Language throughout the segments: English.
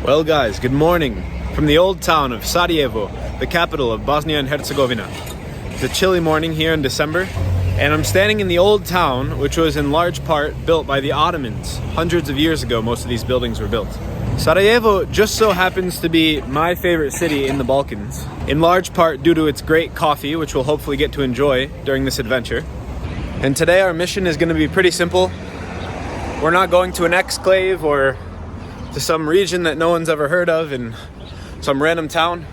Well guys, good morning from the old town of Sarajevo, the capital of Bosnia and Herzegovina. It's a chilly morning here in December, and I'm standing in the old town, which was in large part built by the Ottomans. Hundreds of years ago, most of these buildings were built. Sarajevo just so happens to be my favorite city in the Balkans, in large part due to its great coffee, which we'll hopefully get to enjoy during this adventure. And today our mission is going to be pretty simple. We're not going to an exclave or to some region that no one's ever heard of in some random town.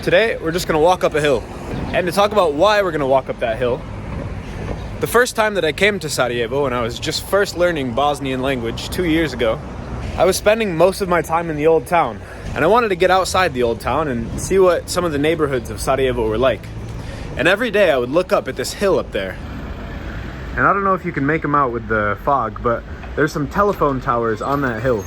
Today, we're just gonna walk up a hill. And to talk about why we're gonna walk up that hill, the first time that I came to Sarajevo, when I was just first learning Bosnian language 2 years ago, I was spending most of my time in the old town. And I wanted to get outside the old town and see what some of the neighborhoods of Sarajevo were like. And every day I would look up at this hill up there. And I don't know if you can make them out with the fog, but there's some telephone towers on that hill.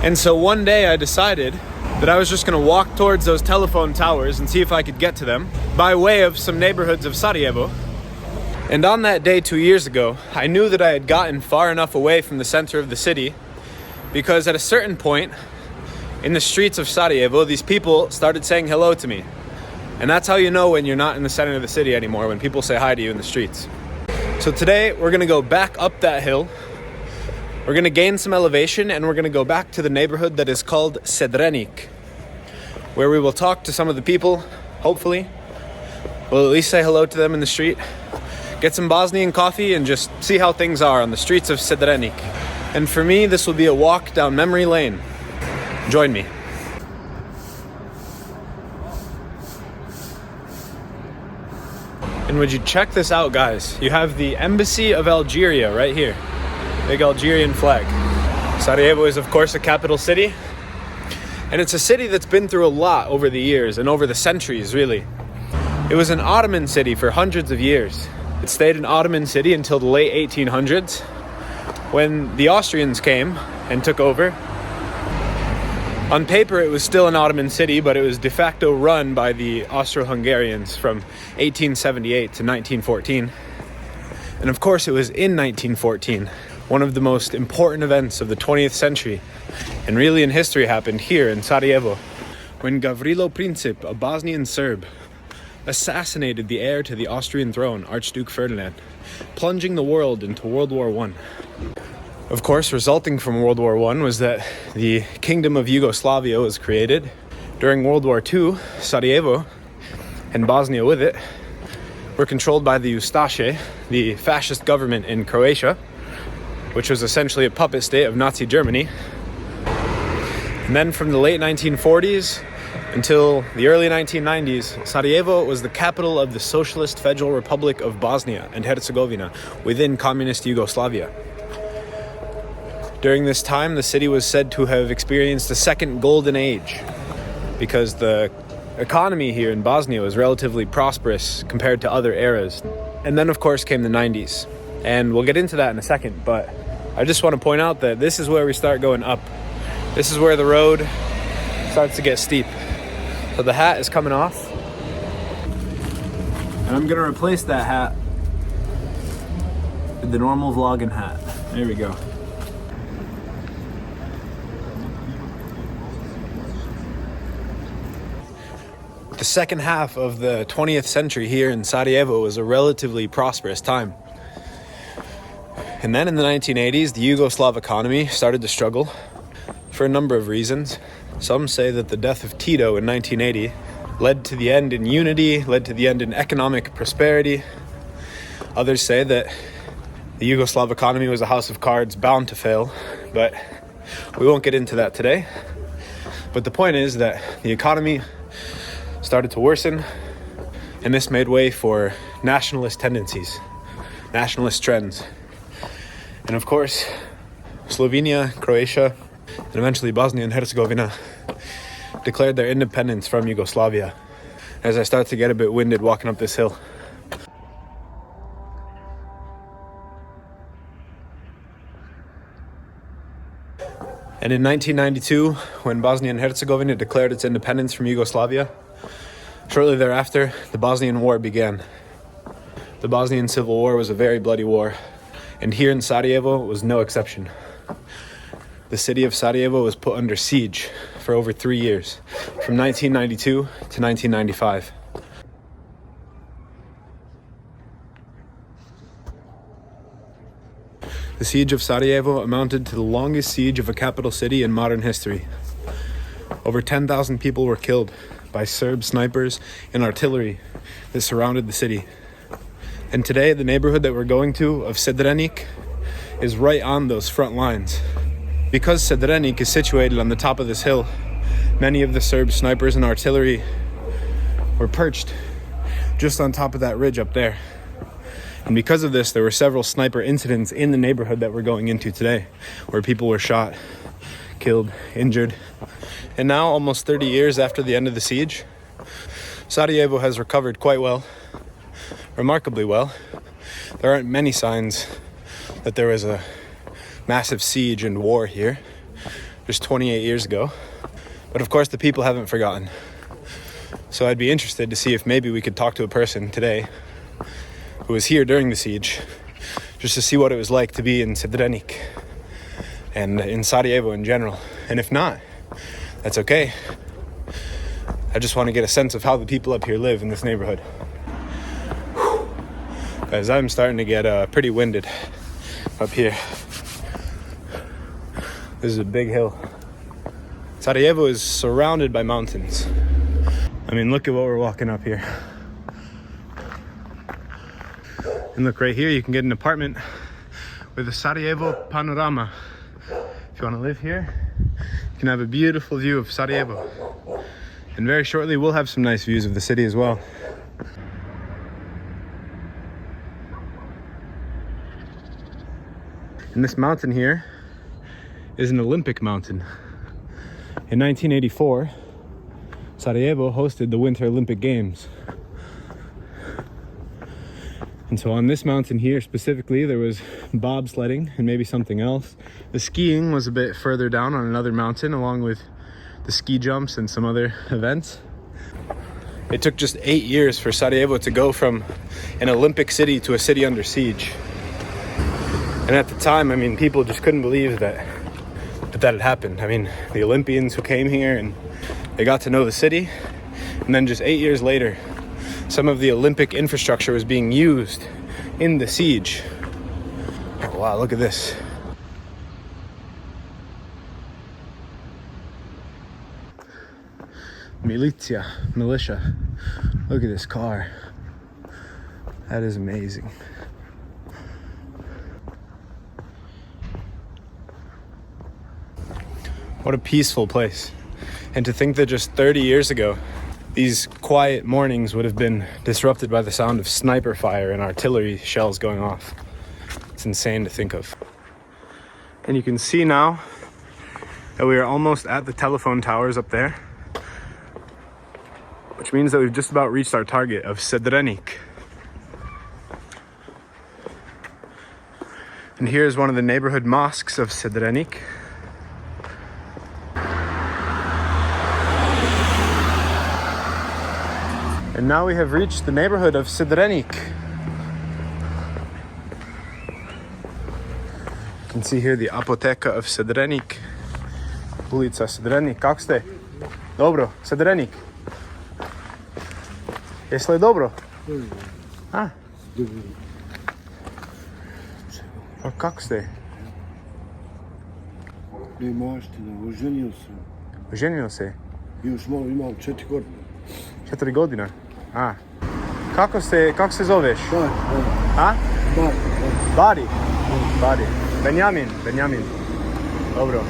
And so one day I decided that I was just going to walk towards those telephone towers and see if I could get to them by way of some neighborhoods of Sarajevo. And on that day 2 years ago, I knew that I had gotten far enough away from the center of the city because at a certain point in the streets of Sarajevo, these people started saying hello to me. And that's how you know when you're not in the center of the city anymore, when people say hi to you in the streets. So today we're going to go back up that hill. We're going to gain some elevation and we're going to go back to the neighborhood that is called Sedrenik, where we will talk to some of the people, hopefully. We'll at least say hello to them in the street, get some Bosnian coffee, and just see how things are on the streets of Sedrenik. And for me, this will be a walk down memory lane. Join me. And would you check this out, guys? You have the Embassy of Algeria right here. Big Algerian flag. Sarajevo is, of course, a capital city. And it's a city that's been through a lot over the years and over the centuries, really. It was an Ottoman city for hundreds of years. It stayed an Ottoman city until the late 1800s, when the Austrians came and took over. On paper, it was still an Ottoman city, but it was de facto run by the Austro-Hungarians from 1878 to 1914. And of course, it was in 1914. One of the most important events of the 20th century, and really in history, happened here in Sarajevo, when Gavrilo Princip, a Bosnian Serb, assassinated the heir to the Austrian throne, Archduke Ferdinand, plunging the world into World War I. Of course, resulting from World War I was that the Kingdom of Yugoslavia was created. During World War II, Sarajevo, and Bosnia with it, were controlled by the Ustaše, the fascist government in Croatia, which was essentially a puppet state of Nazi Germany. And then from the late 1940s until the early 1990s, Sarajevo was the capital of the Socialist Federal Republic of Bosnia and Herzegovina within communist Yugoslavia. During this time, the city was said to have experienced a second golden age because the economy here in Bosnia was relatively prosperous compared to other eras. And then, of course, came the 90s. And we'll get into that in a second, but I just want to point out that this is where we start going up. This is where the road starts to get steep. So the hat is coming off. And I'm going to replace that hat with the normal vlogging hat. There we go. The second half of the 20th century here in Sarajevo was a relatively prosperous time. And then in the 1980s, the Yugoslav economy started to struggle for a number of reasons. Some say that the death of Tito in 1980 led to the end in unity, led to the end in economic prosperity. Others say that the Yugoslav economy was a house of cards bound to fail, but we won't get into that today. But the point is that the economy started to worsen, and this made way for nationalist tendencies, nationalist trends. And of course, Slovenia, Croatia, and eventually Bosnia and Herzegovina declared their independence from Yugoslavia. As I start to get a bit winded walking up this hill. And in 1992, when Bosnia and Herzegovina declared its independence from Yugoslavia, shortly thereafter, the Bosnian War began. The Bosnian Civil War was a very bloody war, and here in Sarajevo was no exception. the city of Sarajevo was put under siege for over 3 years, from 1992 to 1995. The siege of Sarajevo amounted to the longest siege of a capital city in modern history. Over 10,000 people were killed by Serb snipers and artillery that surrounded the city. And today, the neighborhood that we're going to of Sedrenik is right on those front lines. Because Sedrenik is situated on the top of this hill, many of the Serb snipers and artillery were perched just on top of that ridge up there. And because of this, there were several sniper incidents in the neighborhood that we're going into today, where people were shot, killed, injured. And now, almost 30 years after the end of the siege, Sarajevo has recovered quite well, remarkably well. There aren't many signs that there was a massive siege and war here just 28 years ago. But of course, the people haven't forgotten. So I'd be interested to see if maybe we could talk to a person today who was here during the siege, just to see what it was like to be in Sedrenik and in Sarajevo in general. And if not, that's okay. I just want to get a sense of how the people up here live in this neighborhood. As I'm starting to get pretty winded up here. This is a big hill. Sarajevo is surrounded by mountains. I mean, look at what we're walking up here. And look, right here, you can get an apartment with a Sarajevo panorama. If you want to live here, you can have a beautiful view of Sarajevo. And very shortly, we'll have some nice views of the city as well. And this mountain here is an Olympic mountain. In 1984, Sarajevo hosted the Winter Olympic Games. And so on this mountain here specifically, there was bobsledding and maybe something else. The skiing was a bit further down on another mountain, along with the ski jumps and some other events. It took just 8 years for Sarajevo to go from an Olympic city to a city under siege. And at the time, I mean, people just couldn't believe that had happened. I mean, the Olympians who came here and they got to know the city, and then just 8 years later, some of the Olympic infrastructure was being used in the siege. Oh, wow, look at this. Militia. Look at this car. That is amazing. What a peaceful place. And to think that just 30 years ago, these quiet mornings would have been disrupted by the sound of sniper fire and artillery shells going off. It's insane to think of. And you can see now that we are almost at the telephone towers up there, which means that we've just about reached our target of Sedrenik. And here's one of the neighborhood mosques of Sedrenik. And now we have reached the neighborhood of Sedrenik. You can see here the apoteka of Sedrenik. Ulica Sedrenik. Kako ste? Dobro, Sedrenik. Jesli dobro? A? Pa kako ste? Ne maština, oženio sam. Oženio se? Još malo imam 4 godine. 4 godina? A. Kako se zoveš? Bar. A? Bar. Bari. Benjamin. Dobro.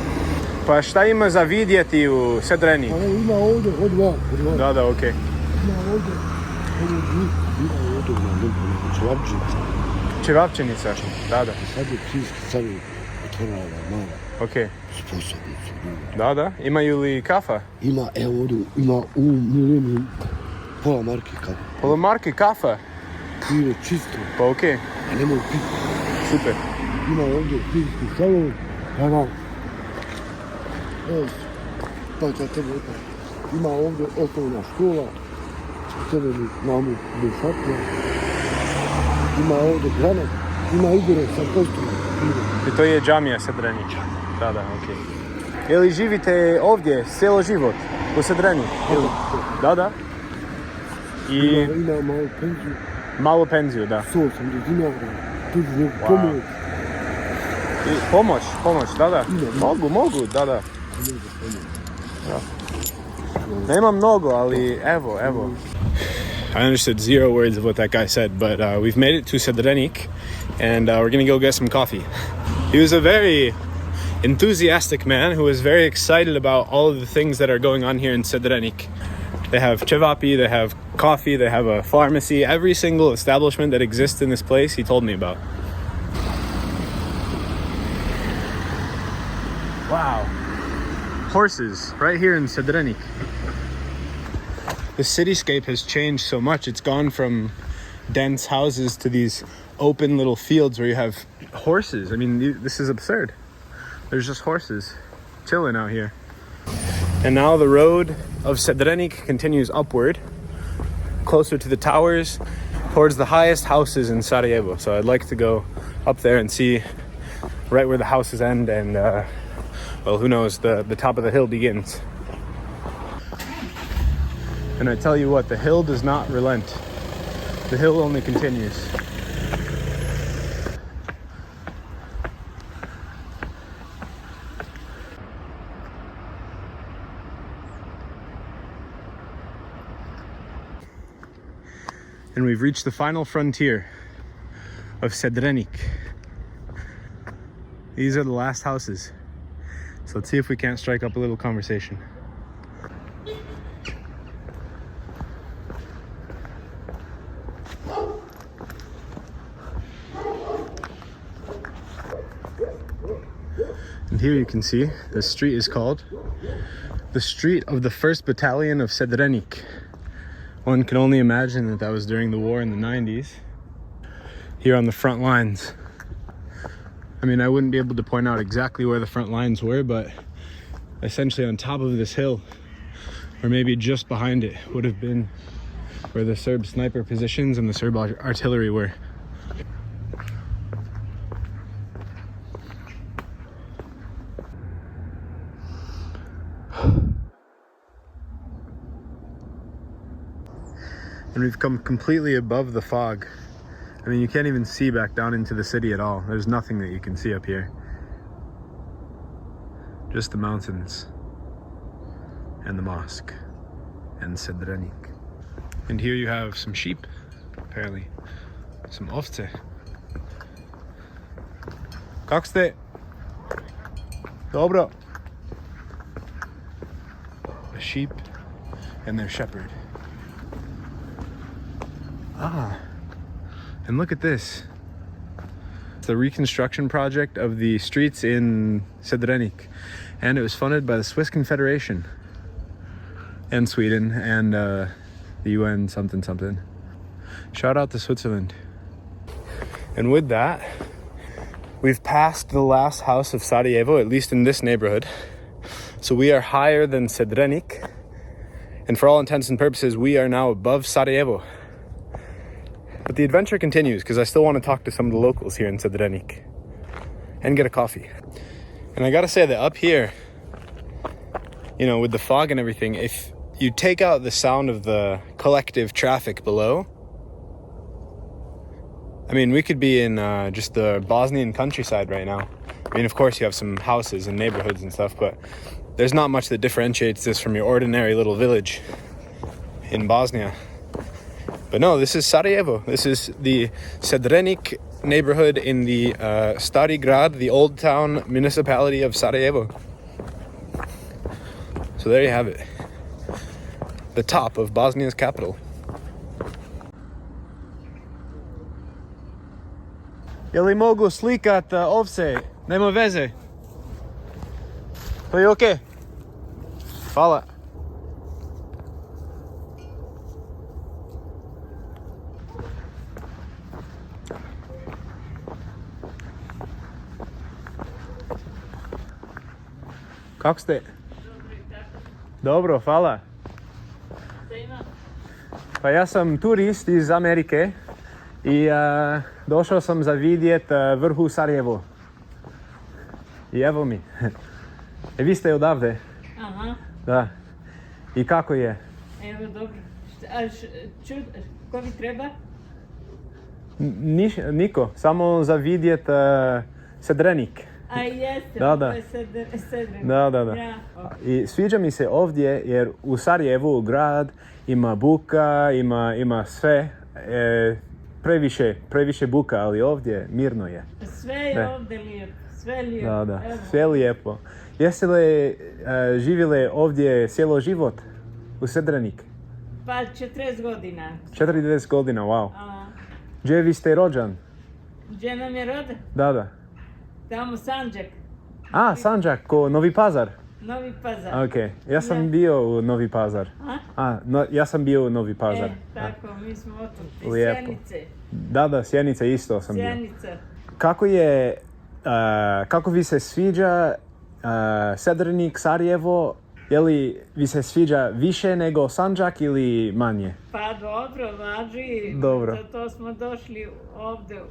Pa šta ima za vidjeti u Sedreni? Pa ima ovdje, od van. Da, okej. Ima ovdje, ima ovdje na Čevapčenica. Čevapčenica? Da. Sad je prijski carin otvorala malo. Okej. Sposobnicu. Da. Imaju li kafa? Ima, evo ovdje, ima u milijenu pola marke kafa. Pola marke kafa? Pive čisto. Pa okej. A nemoj piti. Super. Ima ovdje prijski salon. Evo. Pa će tebe opet. Ima ovdje osnovna škola. Sedrenik mamu bešatnja. Ima ovdje granat. Ima igre sa kostima. I to je džamija Sedrenik. Da, okej. Je li živite ovdje cijelo život u Sedreniku? Da. I Ima malu penziju. malu penziju, da. 180 dinara. Tu ću pomoć. I pomoć, da. Mogu, da. Nema mnogo, ali evo. I understood 0 words of what that guy said, but we've made it to Sedrenik, and we're gonna go get some coffee. He was a very enthusiastic man who was very excited about all of the things that are going on here in Sedrenik. They have cevapi, they have coffee, they have a pharmacy. Every single establishment that exists in this place, he told me about. Wow. Horses right here in Sedrenik. The cityscape has changed so much. It's gone from dense houses to these open little fields where you have horses. I mean, this is absurd. There's just horses chilling out here. And now the road of Sedrenik continues upward, closer to the towers, towards the highest houses in Sarajevo. So I'd like to go up there and see right where the houses end and, well, who knows, the top of the hill begins. And I tell you what, the hill does not relent. The hill only continues. And we've reached the final frontier of Sedrenik. These are the last houses. So let's see if we can't strike up a little conversation. And here you can see the street is called the Street of the 1st Battalion of Sedrenik. One can only imagine that was during the war in the 90s. Here on the front lines. I mean, I wouldn't be able to point out exactly where the front lines were, but essentially on top of this hill, or maybe just behind it, would have been where the Serb sniper positions and the Serb artillery were. And we've come completely above the fog. I mean, you can't even see back down into the city at all. There's nothing that you can see up here. Just the mountains and the mosque and Sedrenik. And here you have some sheep, apparently. Some ovce. Kak ste? Dobro. A sheep and their shepherd. Ah, and look at this. It's the reconstruction project of the streets in Sedrenik. And it was funded by the Swiss Confederation and Sweden and the UN something. Shout out to Switzerland. And with that, we've passed the last house of Sarajevo, at least in this neighborhood. So we are higher than Sedrenik. And for all intents and purposes, we are now above Sarajevo. But the adventure continues because I still want to talk to some of the locals here in Sedrenik and get a coffee. And I gotta say that up here, you know, with the fog and everything, if you take out the sound of the collective traffic below, I mean, we could be in just the Bosnian countryside right now. I mean, of course, you have some houses and neighborhoods and stuff, but there's not much that differentiates this from your ordinary little village in Bosnia. But no, this is Sarajevo. This is the Sedrenik neighborhood in the Stari Grad, the old town municipality of Sarajevo. So there you have it. The top of Bosnia's capital. Jeli mogu slikat ovce? Nema veze. To je okej? Hvala. Kako ste? Dobro, hvala. Pa ja sam turist iz Amerike i došao sam za vidjet vrhu Sarajevo. I evo mi. E vi ste odavde? Aha, Da. I kako je? evo dobro. Ko mi treba? Niko, samo za vidjet Sedrenik. A jeste, Da, ovo da. je Sedrenik. Da. Ja, I sviđa mi se ovdje jer u Sarajevu grad ima buka, ima sve. Previše buka, ali ovdje mirno je. sve je ovdje lijepo, sve lijepo. Da. Evo. Sve lijepo. Jeste li živjeli ovdje cijelo život u Sedrenik? Pa 40 godina. 40 godina, wow. A, Gdje vi ste rođan? gdje nam je roda? Da. Tamo Sanđak, A, Sanđak, ko Novi Pazar. Novi Pazar. Ok, ja sam bio u Novi Pazar. A? Ja sam bio u Novi Pazar. Tako, mi smo otud. Iz Lijepo. Sjenice. Da, Sjenice isto sam bio. Sjenica. Kako vi se sviđa Sedrenik, Sarajevo? Je li vi se sviđa više nego Sanđak ili manje? Pa dobro, važi. Dobro. Zato smo došli ovdje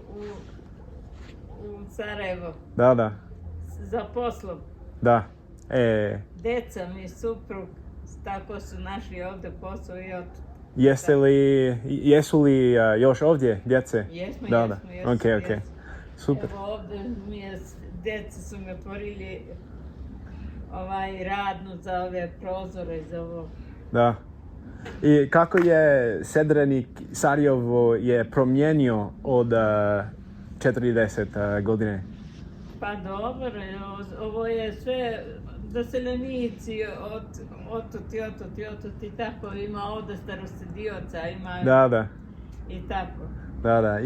u Sarajevo Da. za poslom. Da. Deca mi, suprug, tako su našli ovdje posao i otud. Jesu li još ovdje djece? Jesmo. Ok. Super. Evo ovdje djeca su me porili radnu za ove prozore, za ovo. Da. I kako je Sedrenik, Sarajevo je promijenio od 40 godine? Pa dobro, ovo je sve doseljenici otud i tako, ima ovdje starostedioca, ima Da. i tako. Da.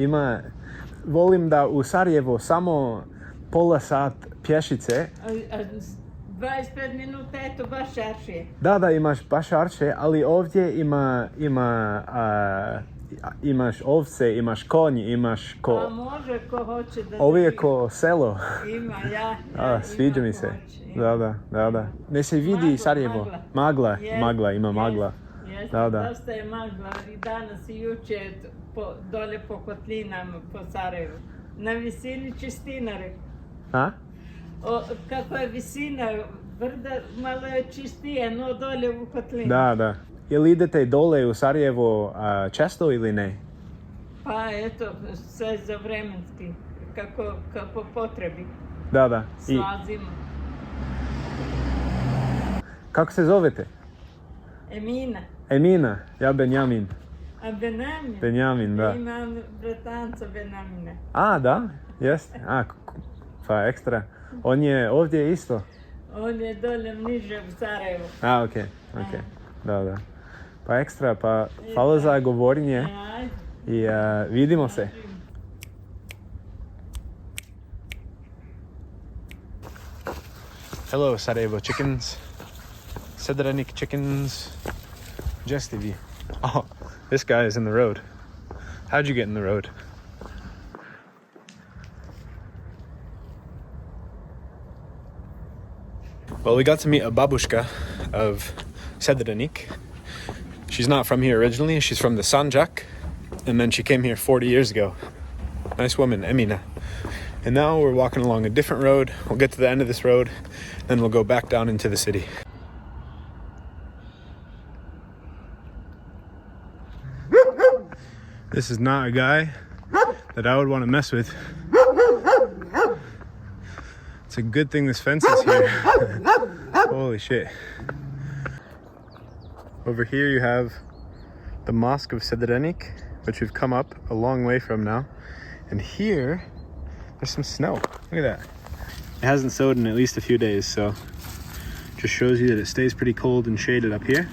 Volim da u Sarajevo samo pola sat pješice. A 25 minuta, eto, baš šaršije. Da, imaš baš arše, ali ovdje imaš ovce, imaš konj, imaš ko... A može ko hoće da... Ovo je ko selo. Ima, ja. Sviđa mi se. Da. Ne se vidi Sarajevo. Magla, ima magla. Jeste, dosta je magla i danas i jučer dole po kotlinama, po Sarajevu. Na visini čistinare. A? Kako je visina brda, malo je čistije, no dolje u kotlini. Da. Jel idete dole u Sarajevo često ili ne? Pa eto, sve za vremenski, kako potrebi. Da. Slazimo. Kako se zovete? Emina, ja Benjamin. A Benjamin? Benjamin, da. Imam bratanca Benjamina. A, da? Jeste? Pa ekstra. On je ovdje isto? On je dole niže u Sarajevu. Ok. Da. Pa ekstra, pa hvala za govorenje i vidimo se. Hello Sarajevo chickens. Sedrenik chickens. Just TV. Oh, this guy is in the road. How'd you get in the road? Well, we got to meet a babushka of Sedrenik. She's not from here originally, she's from the Sanjak, and then she came here 40 years ago. Nice woman, Emina. And now we're walking along a different road. We'll get to the end of this road, then we'll go back down into the city. This is not a guy that I would want to mess with. It's a good thing this fence is here. Holy shit. Over here you have the Mosque of Sedrenik, which we've come up a long way from now. And here, there's some snow. Look at that. It hasn't snowed in at least a few days, so just shows you that it stays pretty cold and shaded up here.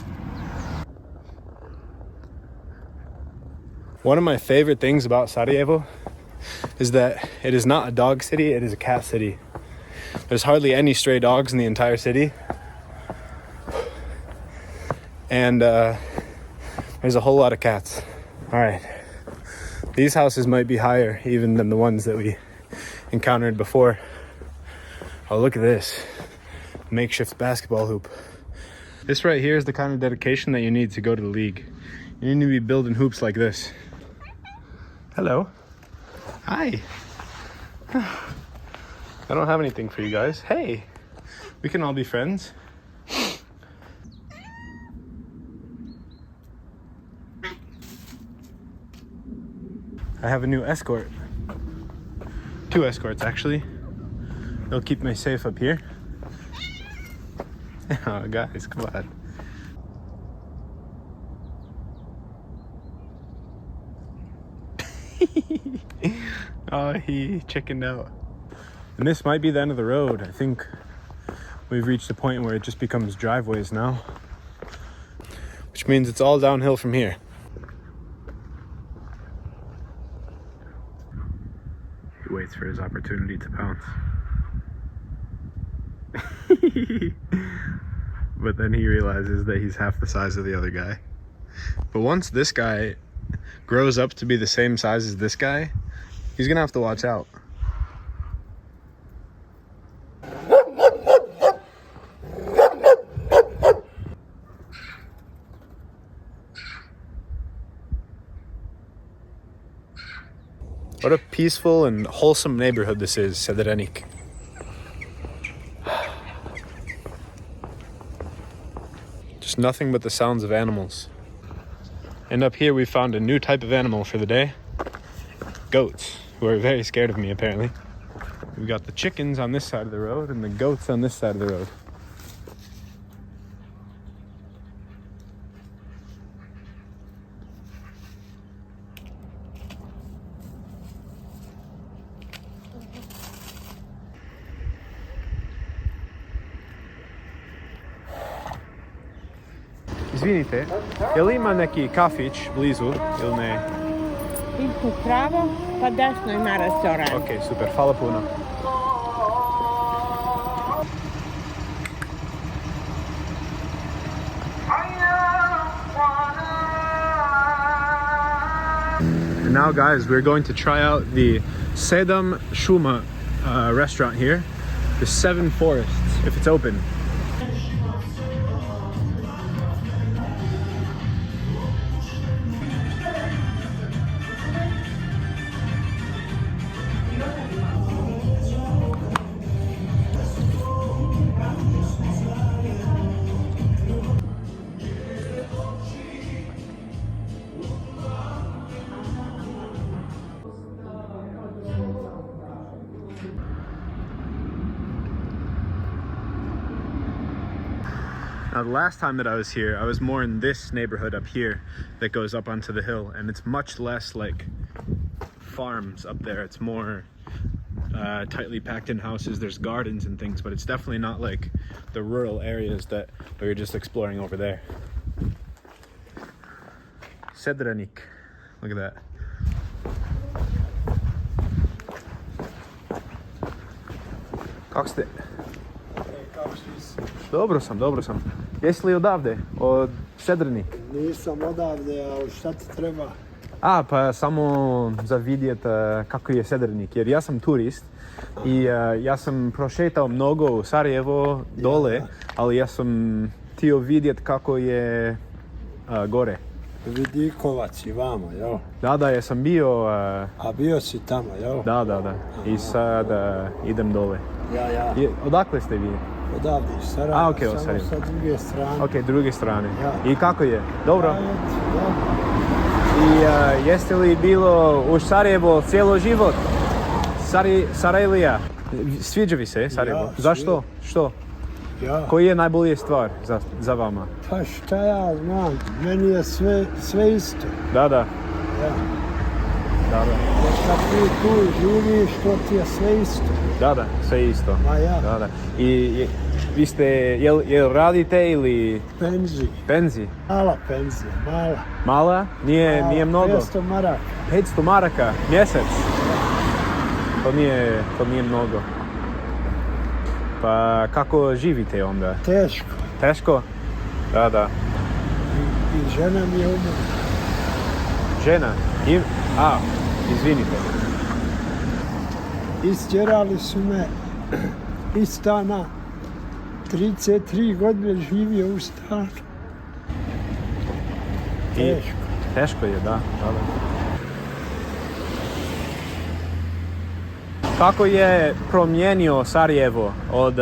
One of my favorite things about Sarajevo is that it is not a dog city, it is a cat city. There's hardly any stray dogs in the entire city. And there's a whole lot of cats. All right. These houses might be higher even than the ones that we encountered before. Oh, look at this. Makeshift basketball hoop. This right here is the kind of dedication that you need to go to the league. You need to be building hoops like this. Hello. Hi. I don't have anything for you guys. Hey. We can all be friends. I have a new escort. 2 escorts, actually. They'll keep me safe up here. Oh, guys, come on. Oh, he chickened out. And this might be the end of the road. I think we've reached a point where it just becomes driveways now. Which means it's all downhill from here. He waits for his opportunity to pounce. But then he realizes that he's half the size of the other guy. But once this guy grows up to be the same size as this guy, he's gonna have to watch out. What a peaceful and wholesome neighborhood this is, Sedrenik. Just nothing but the sounds of animals. And up here we found a new type of animal for the day. Goats, who are very scared of me apparently. We got the chickens on this side of the road and the goats on this side of the road. Izvinite, je li ima neki kafić blizu ili ne? Idite pravo, pa desno ima restoran. Ok, super, hvala puno. And now guys, we're going to try out the Sedam Shuma restaurant here. The 7 Forests, if it's open. Now the last time that I was here, I was more in this neighborhood up here that goes up onto the hill, and it's much less like farms up there. It's more tightly packed in houses. There's gardens and things, but it's definitely not like the rural areas that we were just exploring over there. Sedrenik, look at that. Kako ste? Dobro sam. Jesi li odavde? Od Sedrenik? Nisam odavde, a šta ti treba? A, pa samo za vidjet kako je Sedrenik, jer ja sam turist i ja sam prošetao mnogo u Sarajevo dole, ali ja sam htio vidjet kako je gore. Vidikovac i vamo, jel? Da, ja sam bio... A bio si tamo, jel? Da. I sad idem dole. Ja. Odakle ste vi? Odavde iz Sarajeva, A, okej, od samo Sarajeva. sa druge strane. Ok, druge strane. Ja. I kako je? Dobro? Ja. I jeste li bilo u Sarajevo cijelo život? Sarajlija. Sviđa vi se Sarajevo? Ja, Zašto? Što? Ja. Koji je najbolje stvar za vama? Pa šta ja znam, meni je sve isto. Da. Ja. Da. Jer kad ti tu živiš, to ti je sve isto. Da, sve isto. Ma ja. Da. I vi ste, jel radite ili... Penziji. Mala penzija, mala. Mala? Nije mnogo? 500 maraka. 500 maraka mjesec? To nije mnogo. Pa kako živite onda? Teško. Teško? Da. I žena mi je umrla. Žena? Izvinite. Istjerali su me iz stana. 33 godine živio u stanu. Teško. Teško je, da. Kako je promijenio Sarajevo od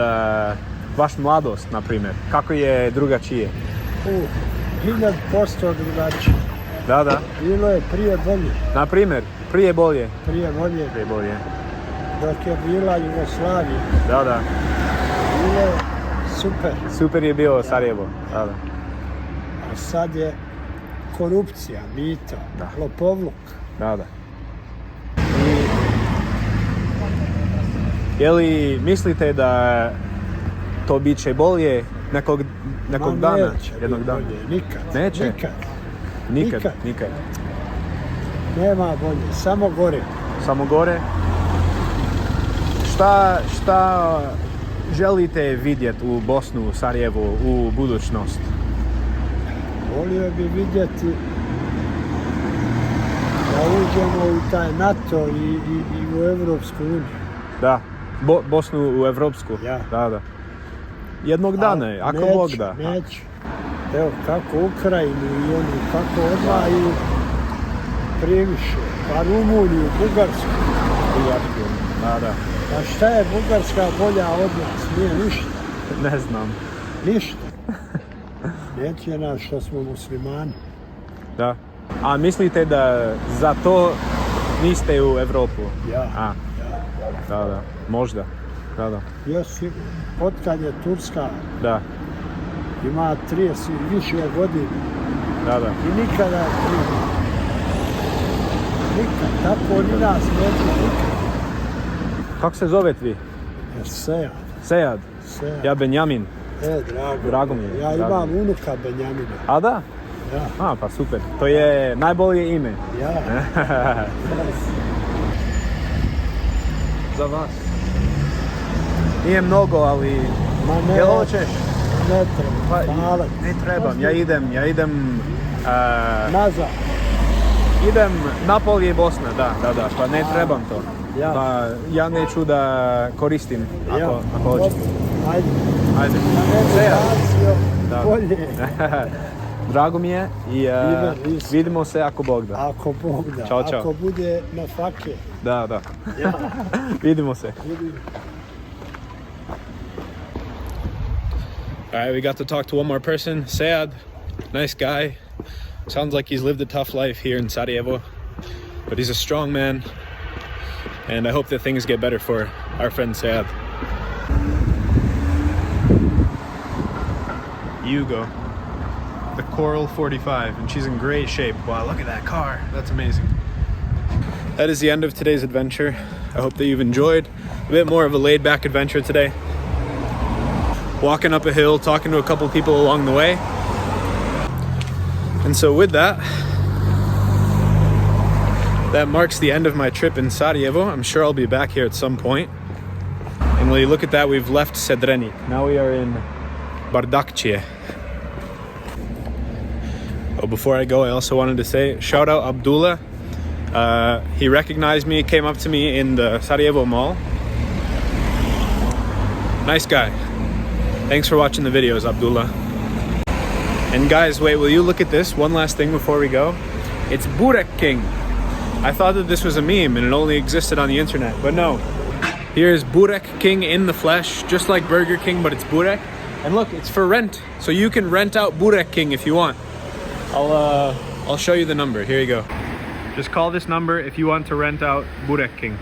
vaš mladost, na primjer? Kako je drugačije? 1000% drugačije. Da. Bilo je prije bolje. Na primjer, prije bolje. Prije bolje. Dok je bila Jugoslavija. Da. Bilo je super. Super je bio Sarajevo. Da. A sad je korupcija, mito, lopovluk. Da. Je li mislite da to bit će bolje nekog dana? Neće Jednog biti dana? bolje, nikad. Neće? Nikad. Nema bolje, samo gore. Samo gore? Šta želite vidjeti u Bosnu, u Sarajevu, u budućnost? Volio bi vidjeti da uđemo u taj NATO i u Evropsku uniju. Da, Bosnu u Evropsku? Ja. Da. Jednog dana, ako Bog da. Neću. Evo kako Ukrajinu i onu, kako odmaju previše. Pa Rumuniju, Bugarsku. Da. A šta je Bugarska bolja od nas? Nije ništa. Ne znam. Ništa. Neće nas što smo muslimani. Da. A mislite da za to niste u Evropu? Ja. Da. Možda. Da. Još otkad je Turska, Da. ima 30 i više godina. Da. I nikada nikad, tako ni nas neće nikad. Kako se zovete vi? Sejad. Sejad. Ja Benjamin. Drago mi je. Ja imam unuka Benjamina. A da? Ja. Pa super. To je najbolje ime. Ja. Za vas. Nije mnogo, ali... Ma ne. Jel hoćeš? Ne treba. Hvala. Ne trebam. Ja idem... Nazad. Idem Napolje i Bosna, da. Pa ne trebam to. Ja. Pa ja neću da koristim ako hoćete. Ajde. Da. Bolje. Drago mi je i vidimo se ako Bog da. Ako Bog da. Ćao. Ako bude na fake. Da. Ja. Vidimo se. Alright, we got to talk to one more person, Sead. Nice guy. Sounds like he's lived a tough life here in Sarajevo, but he's a strong man, and I hope that things get better for our friend Sead. Hugo, the Coral 45, and she's in great shape. Wow, look at that car. That's amazing. That is the end of today's adventure. I hope that you've enjoyed a bit more of a laid-back adventure today. Walking up a hill, talking to a couple people along the way. And so with that marks the end of my trip in Sarajevo. I'm sure I'll be back here at some point. And when you look at that, we've left Sedrenik. Now we are in Bardakcije. Oh, before I go, I also wanted to say, shout out Abdullah. He recognized me, came up to me in the Sarajevo mall. Nice guy. Thanks for watching the videos, Abdullah. And guys, wait, will you look at this? One last thing before we go. It's Burek King. I thought that this was a meme and it only existed on the internet, but no. Here's Burek King in the flesh, just like Burger King, but it's Burek. And look, it's for rent. So you can rent out Burek King if you want. I'll show you the number. Here you go. Just call this number if you want to rent out Burek King.